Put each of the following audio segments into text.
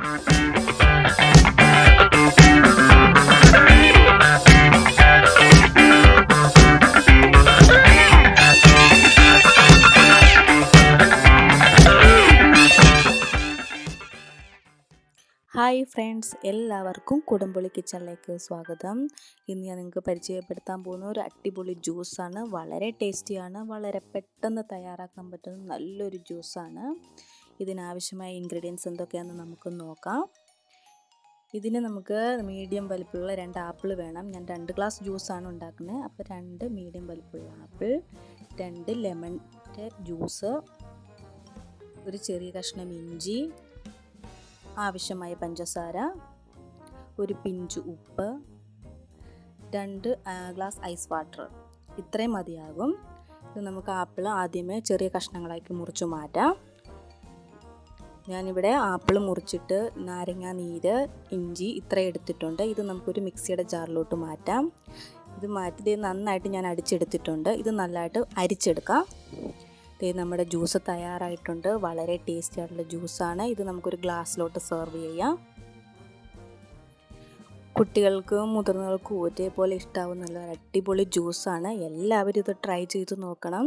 Hi friends, എല്ലാവർക്കും കുടംപുളി കിച്ചണിലേക്ക് സ്വാഗതം. ഇന്ന് ഞാൻ നിങ്ങൾക്ക് പരിചയപ്പെടുത്താൻ പോകുന്ന ഒരു അടിപൊളി ജ്യൂസാണ്. വളരെ ടേസ്റ്റിയാണ്, വളരെ പെട്ടെന്ന് തയ്യാറാക്കാൻ പറ്റുന്ന നല്ലൊരു ജ്യൂസാണ്. ഇതിനാവശ്യമായ ഇൻഗ്രീഡിയൻസ് എന്തൊക്കെയാണെന്ന് നമുക്ക് നോക്കാം. ഇതിന് നമുക്ക് മീഡിയം വലിപ്പമുള്ള 2 ആപ്പിൾ വേണം. ഞാൻ 2 ഗ്ലാസ് ജ്യൂസാണ് ഉണ്ടാക്കുന്നത്. അപ്പോൾ 2 മീഡിയം വലിപ്പമുള്ള ആപ്പിൾ, 2 ലെമണിൻ്റെ ജ്യൂസ്, ഒരു ചെറിയ കഷ്ണം ഇഞ്ചി, ആവശ്യമായ പഞ്ചസാര, ഒരു പിഞ്ച് ഉപ്പ്, 2 ഗ്ലാസ് ഐസ് വാട്ടർ. ഇത്രയും മതിയാകും. ഇത് നമുക്ക് ആപ്പിൾ ആദ്യമേ ചെറിയ കഷ്ണങ്ങളാക്കി മുറിച്ച് മാറ്റാം. ഞാനിവിടെ ആപ്പിൾ മുറിച്ചിട്ട് നാരങ്ങ നീര്, ഇഞ്ചി ഇത്ര എടുത്തിട്ടുണ്ട്. ഇത് നമുക്കൊരു മിക്സിയുടെ ജാറിലോട്ട് മാറ്റാം. ഇത് മാറ്റി നന്നായിട്ട് ഞാൻ അടിച്ചെടുത്തിട്ടുണ്ട്. ഇത് നല്ലതായിട്ട് അരിച്ചെടുക്കാം. നമ്മുടെ ജ്യൂസ് തയ്യാറായിട്ടുണ്ട്. വളരെ ടേസ്റ്റി ആയിട്ടുള്ള ജ്യൂസാണ്. ഇത് നമുക്കൊരു ഗ്ലാസ്സിലോട്ട് സെർവ് ചെയ്യാം. കുട്ടികൾക്കും മുതിർന്നവർക്കും ഒരേപോലെ ഇഷ്ടമാവുന്ന നല്ല അടിപൊളി ജ്യൂസാണ്. എല്ലാവരും ഇത് ട്രൈ ചെയ്ത് നോക്കണം.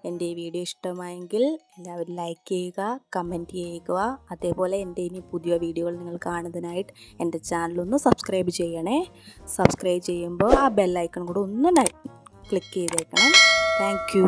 എൻ്റെ ഈ വീഡിയോ ഇഷ്ടമായെങ്കിൽ എല്ലാവരും ലൈക്ക് ചെയ്യുക, കമൻറ്റ് ചെയ്യുക. അതേപോലെ എൻ്റെ ഇനി പുതിയ വീഡിയോകൾ നിങ്ങൾ കാണുന്നതിനായിട്ട് എൻ്റെ ചാനലൊന്ന് സബ്സ്ക്രൈബ് ചെയ്യണേ. സബ്സ്ക്രൈബ് ചെയ്യുമ്പോൾ ആ ബെല്ലൈക്കൺ കൂടെ ഒന്ന് ക്ലിക്ക് ചെയ്തേക്കണം. Thank you.